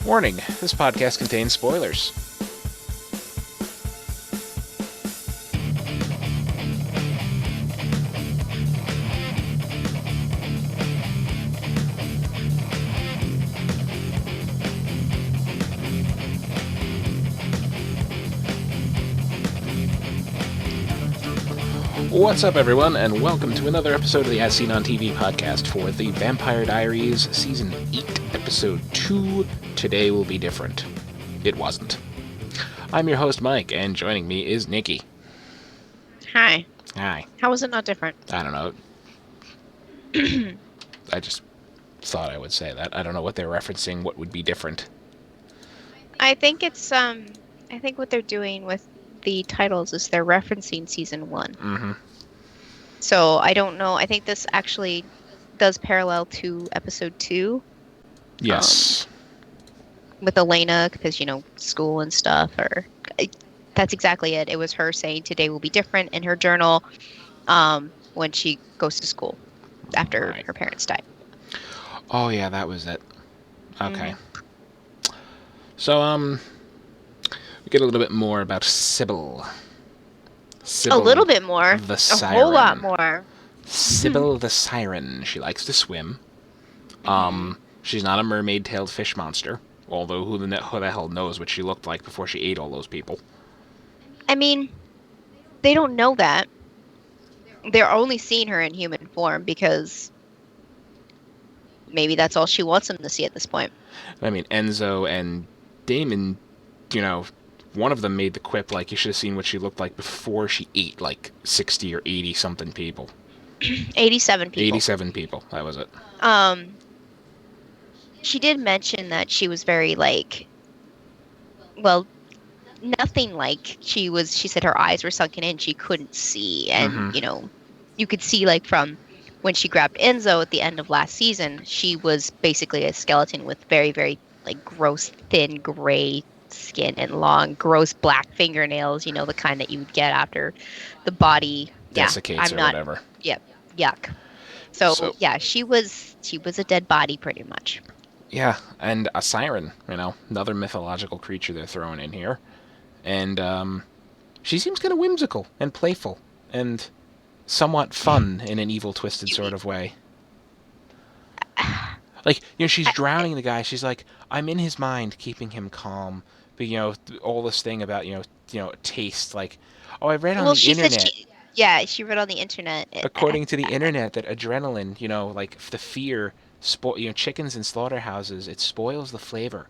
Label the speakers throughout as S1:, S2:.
S1: Warning, this podcast contains spoilers. What's up, everyone, and welcome to another episode of the As Seen on TV podcast for the Vampire Diaries Season 8, Episode 2, Today Will Be Different. It wasn't. I'm your host, Mike, and joining me is Nikki.
S2: Hi.
S1: Hi.
S2: How was it not different?
S1: I don't know. I just thought I would say that. I don't know what they're referencing, what would be different.
S2: I think it's, I think what they're doing with the titles is they're referencing Season 1.
S1: Mm-hmm.
S2: So, I don't know. I think this actually does parallel to Episode 2.
S1: Yes.
S2: With Elena, because, school and stuff. That's exactly it. It was her saying today will be different in her journal when she goes to school after her parents died.
S1: Oh, yeah, that was it. Okay. Mm-hmm. So, we get a little bit more about Sybil.
S2: A little bit more.
S1: The siren.
S2: A whole lot more.
S1: Sybil the siren. She likes to swim. She's not a mermaid-tailed fish monster. Although who the hell knows what she looked like before she ate all those people.
S2: I mean, they don't know that. They're only seeing her in human form because maybe that's all she wants them to see at this point.
S1: I mean, Enzo and Damon, one of them made the quip, like, you should have seen what she looked like before she ate, 60 or 80-something people.
S2: 87 people.
S1: 87 people, that was it.
S2: She did mention that she was very, nothing like she said her eyes were sunken in, she couldn't see. And, you could see, from when she grabbed Enzo at the end of last season, she was basically a skeleton with very, very, gross, thin, gray skin and long, gross black fingernails, the kind that you would get after the body
S1: desiccates or whatever.
S2: Yep, yuck. So yeah, she was a dead body pretty much.
S1: Yeah, and a siren, another mythological creature they're throwing in here. And she seems kind of whimsical and playful and somewhat fun in an evil, twisted sort of way. She's drowning the guy. She's like, I'm in his mind, keeping him calm. But, all this thing about, taste, I read on the internet.
S2: She read on the internet.
S1: According to the internet, that adrenaline, the fear, chickens in slaughterhouses, it spoils the flavor.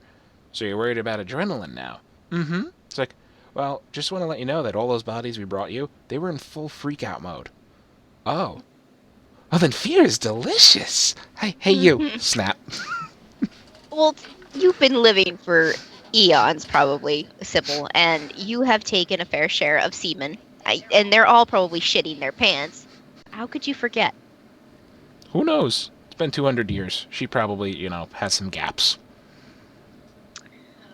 S1: So you're worried about adrenaline now. Mm-hmm. It's like, well, just want to let you know that all those bodies we brought you, they were in full freak-out mode. Oh. Well, then fear is delicious. Hey, you. Snap.
S2: Well, you've been living for eons, probably, Sybil, and you have taken a fair share of semen, and they're all probably shitting their pants. How could you forget?
S1: Who knows? It's been 200 years. She probably, has some gaps.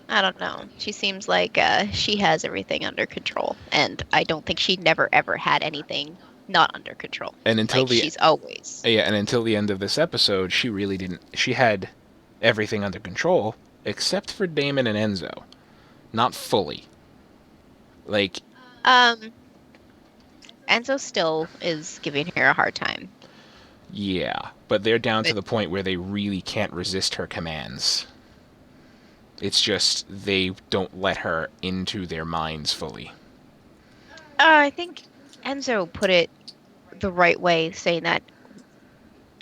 S2: I don't know. She seems like she has everything under control, and I don't think she never, ever had anything not under control.
S1: And until
S2: she's always.
S1: Yeah, and until the end of this episode, she really didn't. She had everything under control, except for Damon and Enzo. Not fully.
S2: Enzo still is giving her a hard time.
S1: Yeah, but they're down to the point where they really can't resist her commands. It's just they don't let her into their minds fully.
S2: I think Enzo put it the right way, saying that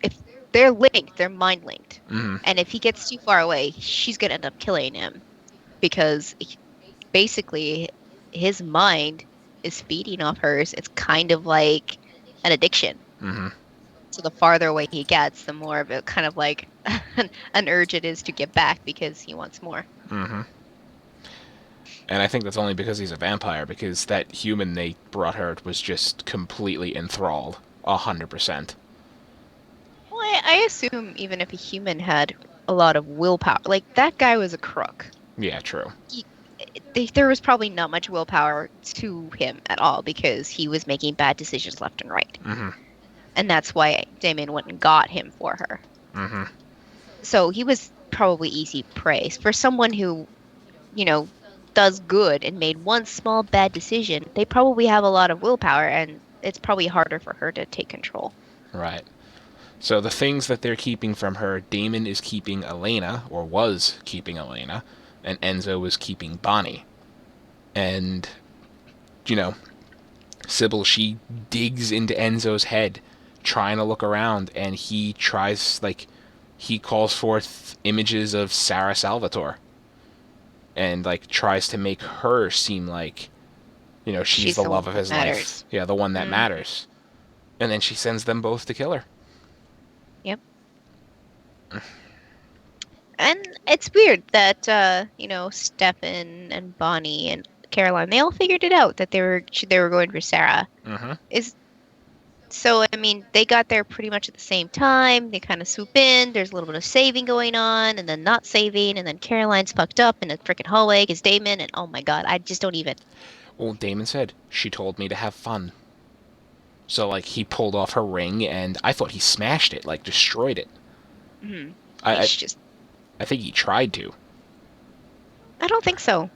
S2: if they're linked, they're mind linked.
S1: Mm-hmm.
S2: And if he gets too far away, she's going to end up killing him. Because basically, his mind is feeding off hers. It's kind of like an addiction.
S1: Mm-hmm.
S2: So the farther away he gets, the more of it kind of like an urge it is to get back because he wants more.
S1: Mm-hmm. And I think that's only because he's a vampire, because that human they brought her was just completely enthralled, 100%.
S2: Well, I assume even if a human had a lot of willpower, that guy was a crook.
S1: Yeah, true.
S2: There was probably not much willpower to him at all because he was making bad decisions left and right.
S1: Mm-hmm.
S2: And that's why Damon went and got him for her.
S1: Mm-hmm.
S2: So he was probably easy prey for someone who, you know, does good and made one small bad decision. They probably have a lot of willpower, and it's probably harder for her to take control.
S1: Right. So the things that they're keeping from her, Damon is keeping Elena, or was keeping Elena, and Enzo was keeping Bonnie. And, you know, Sybil, she digs into Enzo's head, trying to look around, and he tries, like, he calls forth images of Sarah Salvatore, and, like, tries to make her seem like, she's
S2: She's
S1: the
S2: the
S1: love
S2: one
S1: of
S2: that
S1: his life.
S2: matters.
S1: Yeah, the one that
S2: Mm,
S1: matters. And then she sends them both to kill her.
S2: yep. And it's weird that Stefan and Bonnie and Caroline, they all figured it out that they were going for Sarah.
S1: Mm-hmm.
S2: Is So, I mean, they got there pretty much at the same time. They kind of swoop in. There's a little bit of saving going on, and then not saving, and then Caroline's fucked up in a freaking hallway because Damon, and oh my God, I just don't even.
S1: Well, Damon said, she told me to have fun. So, like, he pulled off her ring, and I thought he smashed it, like, destroyed it.
S2: Mhm.
S1: I, I,
S2: He's just.
S1: I think he tried to.
S2: I don't think so.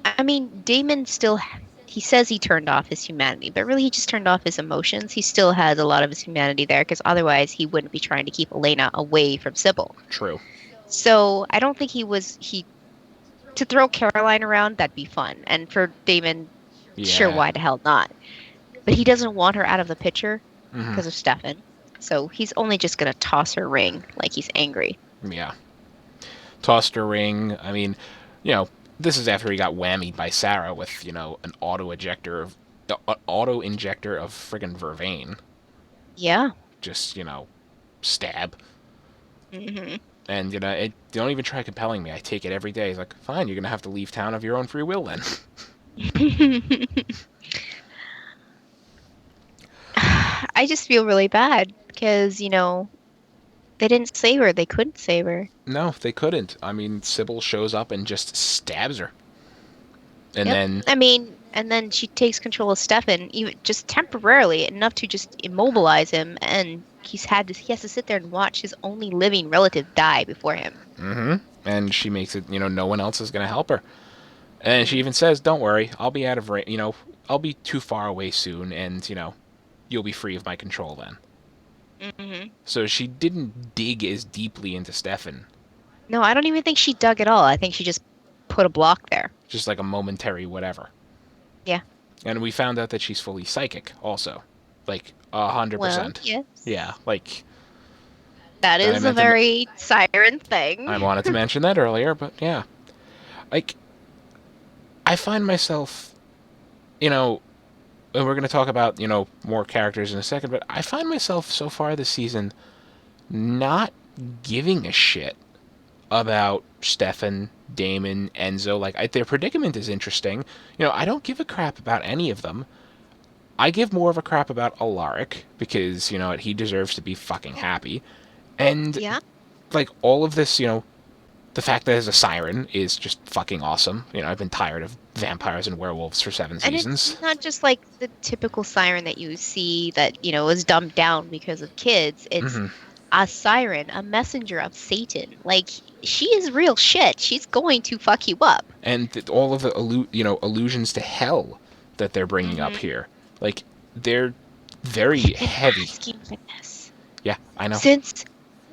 S2: I mean, Damon still. He says he turned off his humanity, but really he just turned off his emotions. He still has a lot of his humanity there because otherwise he wouldn't be trying to keep Elena away from Sybil.
S1: True.
S2: So I don't think he to throw Caroline around, that'd be fun. And for Damon, sure,
S1: Yeah.
S2: why the hell not? But he doesn't want her out of the picture
S1: Mm-hmm.
S2: because of Stefan. So he's only just gonna toss her ring like he's angry.
S1: Yeah. Tossed her ring. I mean, you know, this is after he got whammied by Sarah with, an auto injector of friggin' vervain.
S2: Yeah.
S1: Just, stab.
S2: Hmm.
S1: And, don't even try compelling me. I take it every day. He's like, fine, you're going to have to leave town of your own free will then.
S2: I just feel really bad because, they didn't save her. They couldn't save her.
S1: No, they couldn't. I mean, Sybil shows up and just stabs her. And
S2: Yep.
S1: then,
S2: I mean, and then she takes control of Stefan, even just temporarily, enough to just immobilize him, and he has to sit there and watch his only living relative die before him.
S1: mm-hmm. And she makes it, no one else is going to help her. And she
S2: Mm-hmm.
S1: even says, don't worry, I'll be out of range, I'll be too far away soon, and, you'll be free of my control then.
S2: Mm-hmm.
S1: So she didn't dig as deeply into Stefan.
S2: No, I don't even think she dug at all. I think she just put a block there.
S1: Just like a momentary whatever.
S2: Yeah.
S1: And we found out that she's fully psychic also. Like, 100%.
S2: Well, yes.
S1: Yeah, like,
S2: That
S1: I
S2: is a
S1: meant to,
S2: very siren
S1: I
S2: thing.
S1: wanted to mention that earlier, but yeah. Like, I find myself, and we're going to talk about, more characters in a second, but I find myself so far this season not giving a shit about Stefan, Damon, Enzo. Like, their predicament is interesting. I don't give a crap about any of them. I give more of a crap about Alaric because, he deserves to be fucking happy. And,
S2: Yeah.
S1: like, all of this, the fact that there's a siren is just fucking awesome. I've been tired of vampires and werewolves for 7
S2: And it's
S1: seasons.
S2: not just like the typical siren that you see that, is dumbed down because of kids. It's
S1: Mm-hmm.
S2: a siren, a messenger of Satan. Like, she is real shit. She's going to fuck you up.
S1: And all of the allusions to hell that they're bringing up
S2: Mm-hmm.
S1: here, like, they're very
S2: We've been
S1: heavy.
S2: asking for this.
S1: Yeah, I know.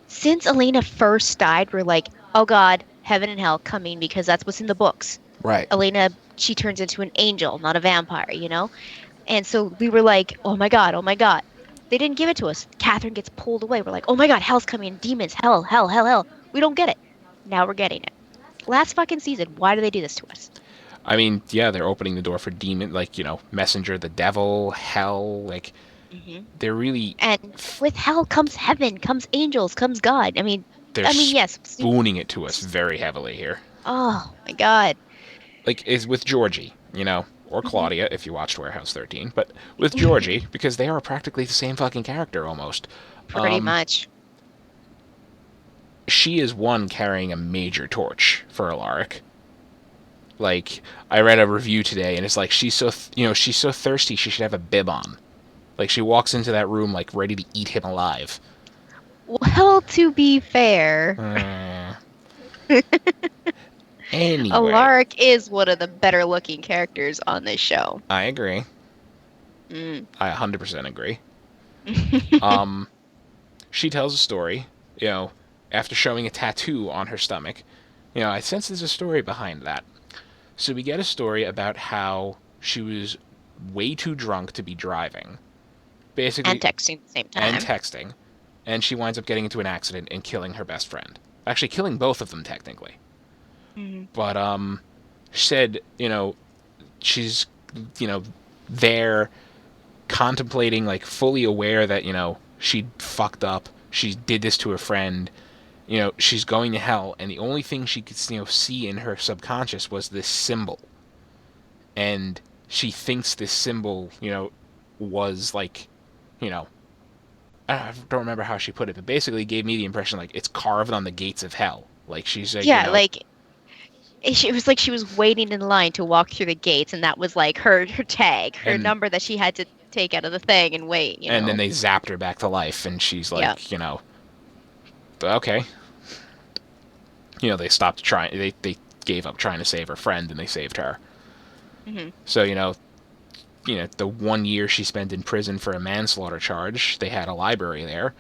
S2: Since Elena first died, we're like, oh God, heaven and hell coming because that's what's in the books.
S1: Right.
S2: Elena, she turns into an angel, not a vampire. And so we were like, oh my God, oh my God. They didn't give it to us. Catherine gets pulled away. We're like, oh my God, hell's coming. Demons, hell, hell, hell, hell. We don't get it. Now we're getting it. Last fucking season, why do they do this to us?
S1: I mean, yeah, they're opening the door for demon, like, messenger, the devil, hell. Like,
S2: Hmm.
S1: they're really,
S2: And with hell comes heaven, comes angels, comes God.
S1: they're
S2: Yes.
S1: spooning it to us very heavily here.
S2: Oh my God.
S1: Like, is with Georgie, or
S2: Mhm.
S1: Claudia if you watched Warehouse 13, but with Georgie, because they are practically the same fucking character almost.
S2: Pretty much.
S1: She is one carrying a major torch for Alaric. Like, I read a review today, and it's like she's so thirsty she should have a bib on. Like, she walks into that room like ready to eat him alive.
S2: Well, to be fair,
S1: Uh, Anyway,
S2: Alaric is one of the better looking characters on this show.
S1: I agree.
S2: Mm.
S1: I 100% agree. Um, she tells a story, you know, after showing a tattoo on her stomach. You know, I sense there's a story behind that. So we get a story about how she was way too drunk to be driving,
S2: And
S1: basically,
S2: texting at the same
S1: and
S2: time.
S1: texting, and she winds up getting into an accident and killing her best friend. Actually, killing both of them technically.
S2: Mm-hmm.
S1: But she said, she's, you know, there contemplating, like fully aware that she fucked up. She did this to her friend. She's going to hell, and the only thing she could see in her subconscious was this symbol, and she thinks this symbol was like you know I don't remember how she put it, but basically gave me the impression like it's carved on the gates of hell. Like she's like
S2: Yeah, like it was like she was waiting in line to walk through the gates, and that was like her tag, her
S1: and
S2: number that she had to take out of the thing and wait, you
S1: and then
S2: know.
S1: they zapped her back to life, and she's
S2: Yeah.
S1: like, okay. They stopped trying. They gave up trying to save her friend, and they saved her.
S2: Hmm.
S1: So the 1 year she spent in prison for a manslaughter charge, they had a library there,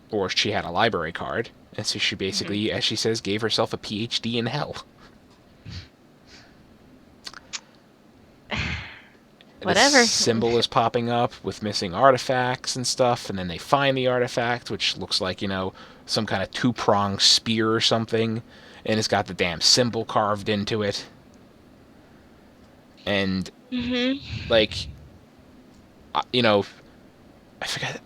S1: or she had a library card, and so she
S2: Hmm.
S1: basically, as she says, gave herself a PhD in hell. This
S2: Whatever.
S1: symbol is popping up with missing artifacts and stuff, and then they find the artifact, which looks like, some kind of two-pronged spear or something, and it's got the damn symbol carved into it. And,
S2: Hmm.
S1: like, I forget.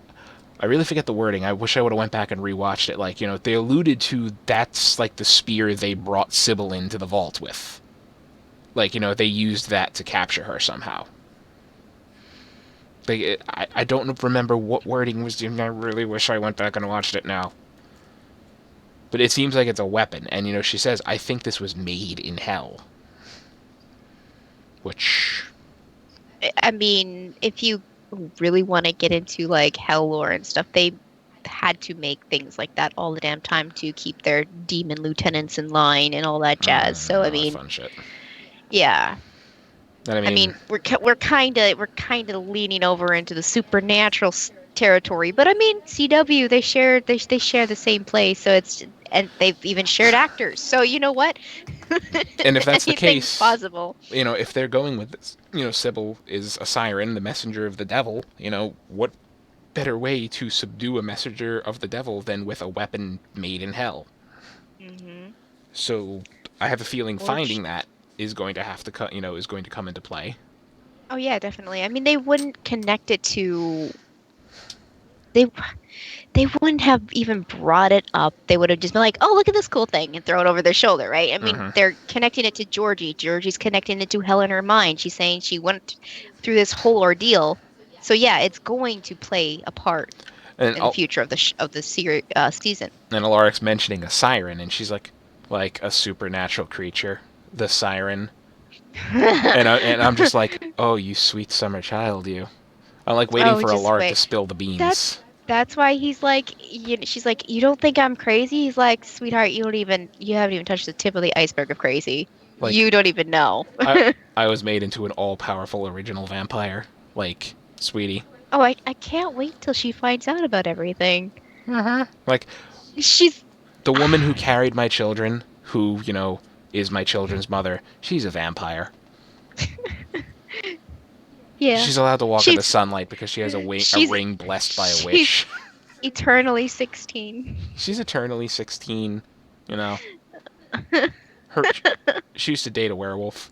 S1: I really forget the wording. I wish I would have went back and rewatched it. Like, they alluded to that's like the spear they brought Sybil into the vault with. Like, they used that to capture her somehow. Like, I don't remember what wording was. I really wish I went back and watched it now. But it seems like it's a weapon, and she says, "I think this was made in hell," which,
S2: I mean, if you really want to get into like hell lore and stuff, they had to make things like that all the damn time to keep their demon lieutenants in line and all that jazz. So I
S1: all that
S2: mean,
S1: fun shit.
S2: yeah.
S1: And I
S2: I
S1: mean,
S2: mean, we're kind of leaning over into the supernatural territory, but I mean, CW they share the same place, so it's and they've even shared actors. So you know what?
S1: and if that's the
S2: Anything's
S1: case,
S2: possible.
S1: if they're going with this, Sybil is a siren, the messenger of the devil. What better way to subdue a messenger of the devil than with a weapon made in hell?
S2: Hmm.
S1: So I have a feeling
S2: Or
S1: finding that is going to have to is going to come into play.
S2: oh yeah, definitely. I mean, they wouldn't connect it to they they wouldn't have even brought it up. They would have just been like, "Oh, look at this cool thing," and throw it over their shoulder, right? I mean,
S1: Mm-hmm.
S2: they're connecting it to Georgie. Georgie's connecting it to Hell in her mind. She's saying she went through this whole ordeal. So yeah, it's going to play a part
S1: And
S2: in the future of the season.
S1: and Alaric's mentioning a siren, and she's like a supernatural creature, the siren. And I'm just like, oh, you sweet summer child, you. I'm like waiting
S2: Oh,
S1: for
S2: just
S1: Alaric to
S2: wait.
S1: spill the
S2: That's
S1: beans.
S2: that's why he's like, she's like, you don't think I'm crazy? He's like, sweetheart, you haven't even touched the tip of the iceberg of crazy.
S1: Like,
S2: You don't even know.
S1: I I was made into an all-powerful original vampire. Like, sweetie.
S2: Oh, I can't wait till she finds out about everything.
S1: Like,
S2: She's
S1: the woman who carried my children, who, is my children's mother, she's a vampire.
S2: yeah.
S1: She's allowed to walk in the
S2: She's
S1: sunlight because she has a
S2: she's
S1: ring blessed by a
S2: she's
S1: witch.
S2: eternally 16.
S1: She's eternally 16, you know. Her she used to date a werewolf.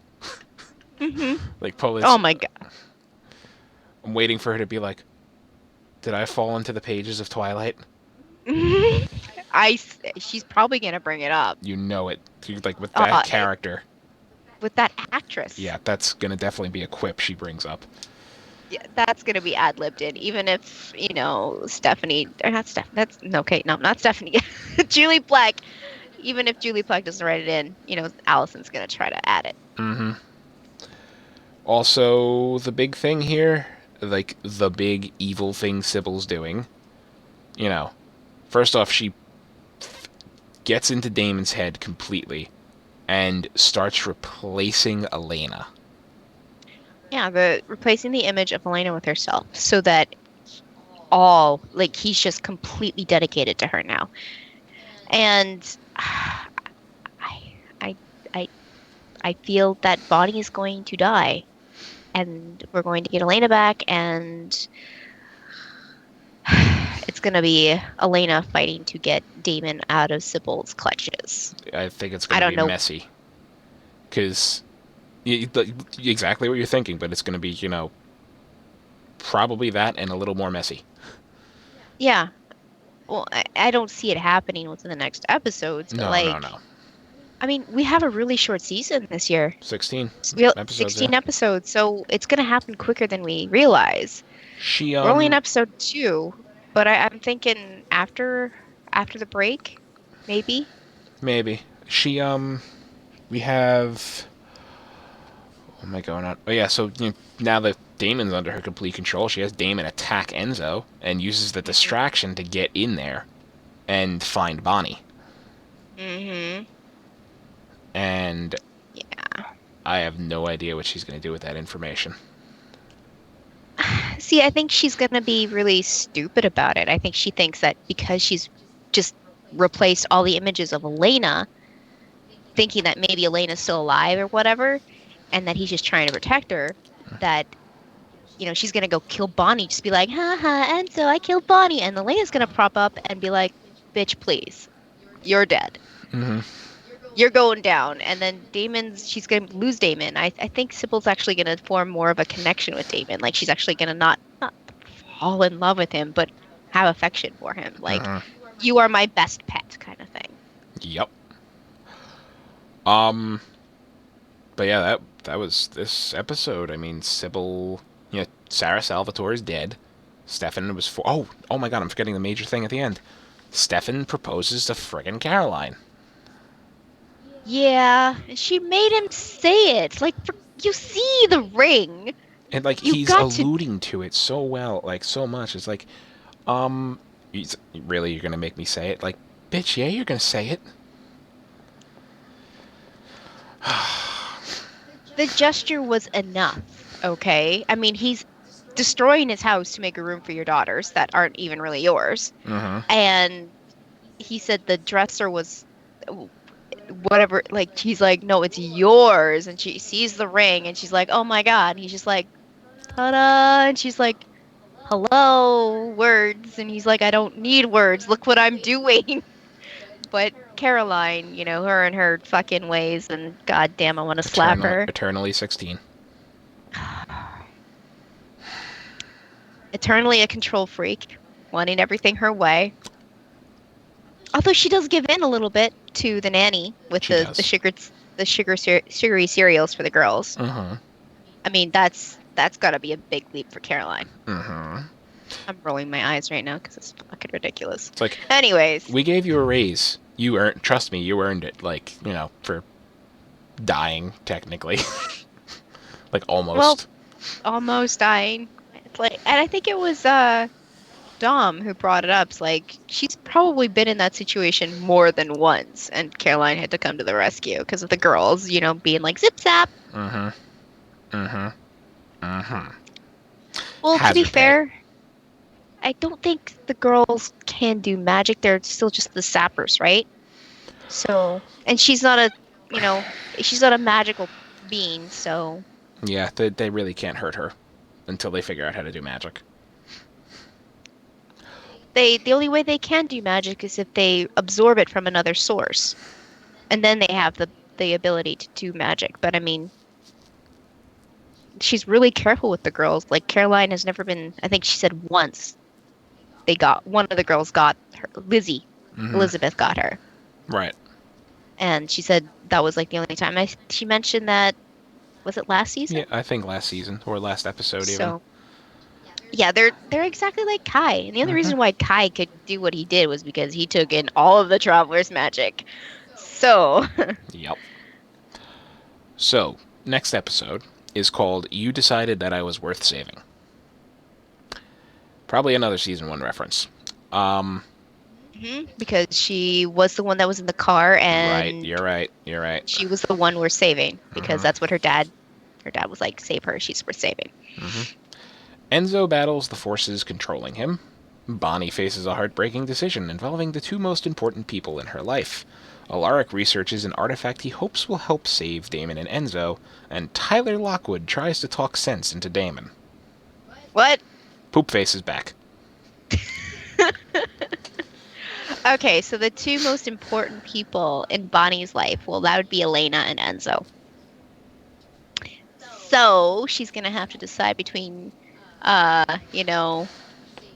S2: Hmm.
S1: Like, Polish.
S2: Oh my god.
S1: I'm waiting for her to be like, did I fall into the pages of Twilight?
S2: She's probably gonna bring it up.
S1: You know it. Like, with that
S2: It,
S1: character.
S2: with that actress.
S1: Yeah, that's gonna definitely be a quip she brings up.
S2: Yeah, that's gonna be ad-libbed in, even if Stephanie or not Stephanie. That's no, okay, no, not Stephanie. Julie Black. Even if Julie Black doesn't write it in, Allison's gonna try to add it.
S1: Mm-hmm. Also, the big thing here, like, the big evil thing Sybil's doing, you know, first off, she gets into Damon's head completely and starts replacing Elena.
S2: Yeah, the replacing the image of Elena with herself so that all like he's just completely dedicated to her now. And I I I I feel that Bonnie is going to die and we're going to get Elena back and it's going to be Elena fighting to get Damon out of Sybil's clutches.
S1: I think it's going
S2: I
S1: to
S2: don't
S1: be
S2: know.
S1: messy because exactly what you're thinking, but it's going to be, probably that and a little more messy.
S2: Yeah. Well, I don't see it happening within the next episodes, but
S1: No, no,
S2: like,
S1: no.
S2: I mean, we have a really short season this year.
S1: 16
S2: We have
S1: episodes, yeah.
S2: 16 episodes, so it's going to happen quicker than we realize.
S1: She,
S2: We're only in episode 2, but I'm thinking after the break, maybe.
S1: maybe. We have. Oh, am I going on? Oh, yeah, so now that Damon's under her complete control, she has Damon attack Enzo and uses the
S2: Hmm.
S1: distraction to get in there and find Bonnie.
S2: Hmm.
S1: And
S2: Yeah.
S1: I have no idea what she's going to do with that information.
S2: See, I think she's going to be really stupid about it. I think she thinks that because she's just replaced all the images of Elena, thinking that maybe Elena's still alive or whatever, and that he's just trying to protect her, that, she's going to go kill Bonnie, just be like, haha, Enzo, I killed Bonnie. And Elena's going to prop up and be like, bitch, please, you're dead.
S1: Mm-hmm.
S2: You're going down. And then she's going to lose Damon. I think Sybil's actually going to form more of a connection with Damon. Like she's actually going to not fall in love with him, but have affection for him. Like,
S1: Mm-hmm.
S2: you are my best pet kind of thing.
S1: Yep. Um, but yeah, that was this episode. I mean, Sybil, Sarah Salvatore is dead. Stefan was for. Oh my God! I'm forgetting the major thing at the end. Stefan proposes to friggin' Caroline,
S2: Yeah, she made him say it. Like, you see the ring.
S1: and like
S2: You
S1: he's
S2: got to.
S1: alluding to it so well, like so much. It's like, um, really, you're gonna make me say it? Like, bitch, yeah, you're gonna say it.
S2: The gesture was enough, okay? I mean, he's destroying his house to make a room for your daughters that aren't even really yours.
S1: Mm-hmm.
S2: And he said the dresser was whatever, like, he's like, no, it's yours. And she sees the ring and she's like, oh my God. And he's just like, ta-da. And she's like, hello, words. And he's like, I don't need words. Look what I'm doing. But Caroline, her and her fucking ways, and goddamn, I want to slap her.
S1: Eternally 16.
S2: Eternally a control freak, wanting everything her way. Although she does give in a little bit to the nanny with
S1: She
S2: the
S1: does.
S2: sugary cereals for the girls.
S1: Mm-hmm.
S2: I mean, that's got to be a big leap for Caroline.
S1: Mm-hmm.
S2: I'm rolling my eyes right now because it's fucking ridiculous.
S1: It's like,
S2: Anyways,
S1: we gave you a raise. You earned. Trust me, you earned it. Like, for dying technically, like
S2: well,
S1: almost.
S2: almost dying. It's like, and I think it was Dom who brought it up. It's like she's probably been in that situation more than once, and Caroline had to come to the rescue because of the girls, being like zip zap.
S1: Mm-hmm. Mm-hmm. Mm-hmm.
S2: Well, to be
S1: Hazard pay.
S2: fair, I don't think the girls can do magic. They're still just the sappers, right? So, and she's not a magical being. So
S1: Yeah, they really can't hurt her until they figure out how to do magic.
S2: the only way they can do magic is if they absorb it from another source, and then they have the ability to do magic. But I mean, she's really careful with the girls. Like Caroline has never been. I think she said once one of the girls got her. Lizzie,
S1: Mm-hmm.
S2: Elizabeth got her,
S1: Right.
S2: and she said that was like the only time. She mentioned that was it last season?
S1: Yeah, I think last season or last episode even.
S2: So yeah, they're exactly like Kai, and the only
S1: Mm-hmm.
S2: reason why Kai could do what he did was because he took in all of the Traveler's magic. So
S1: Yep. So, next episode is called You Decided That I Was Worth Saving. Probably another season 1 reference. Um,
S2: Because she was the one that was in the car,
S1: Right.
S2: and
S1: You're right. You're right.
S2: she was the one worth saving because
S1: Mm-hmm.
S2: that's what her dad was like, save her, she's worth saving.
S1: Mm-hmm. Enzo battles the forces controlling him. Bonnie faces a heartbreaking decision involving the two most important people in her life. Alaric researches an artifact he hopes will help save Damon and Enzo, and Tyler Lockwood tries to talk sense into Damon.
S2: What?
S1: Poopface is back.
S2: Okay, so the two most important people in Bonnie's life, well, that would be Elena and Enzo. So she's gonna have to decide between, you know,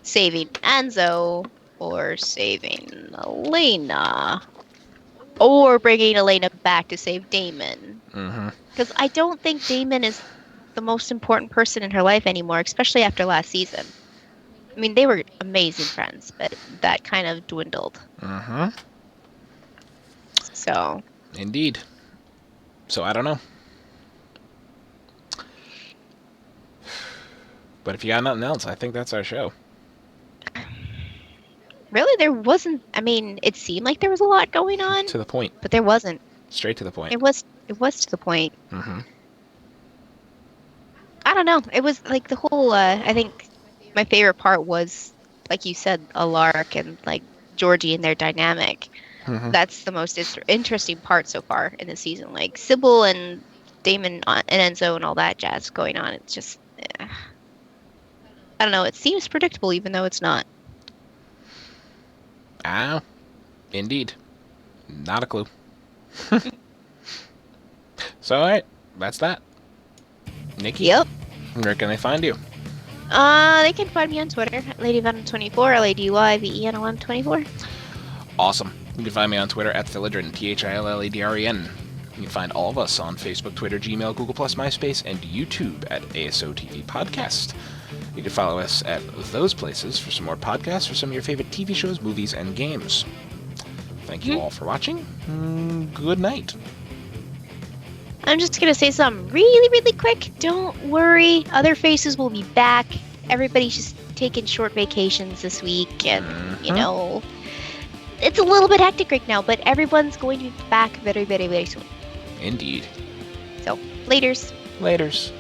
S2: saving Enzo or saving Elena, or bringing Elena back to save Damon.
S1: Mm-hmm.
S2: Because I don't think Damon is the most important person in her life anymore, especially after last season. I mean, they were amazing friends, but that kind of dwindled.
S1: Mm-hmm.
S2: So,
S1: Indeed. So I don't know. But if you got nothing else, I think that's our show.
S2: really, there wasn't. I mean, it seemed like there was a lot going on,
S1: To the point.
S2: but there wasn't.
S1: Straight to the point.
S2: It was to the point.
S1: Mm-hmm.
S2: I don't know. It was like the whole. I think my favorite part was, like you said, Alaric and like Georgie and their dynamic.
S1: Mm-hmm.
S2: That's the most interesting part so far in the season. Like Sybil and Damon and Enzo and all that jazz going on. It's just, I don't know. It seems predictable, even though it's not.
S1: Ah, indeed. Not a clue. So, alright, that's that. Nikki?
S2: Yep.
S1: Where can they find you?
S2: They can find me on Twitter at LadyVenom24, LadyVenom24.
S1: Awesome. You can find me on Twitter at Philidren, Thilladren. You can find all of us on Facebook, Twitter, Gmail, Google+, MySpace, and YouTube at ASOTV Podcast. You can follow us at those places for some more podcasts for some of your favorite TV shows, movies, and games. Thank you all for watching. Good night.
S2: I'm just going to say something really, really quick. Don't worry. Other faces will be back. Everybody's just taking short vacations this week. And, you know, it's a little bit hectic right now, but everyone's going to be back very, very, very soon.
S1: Indeed.
S2: So, laters.
S1: Laters.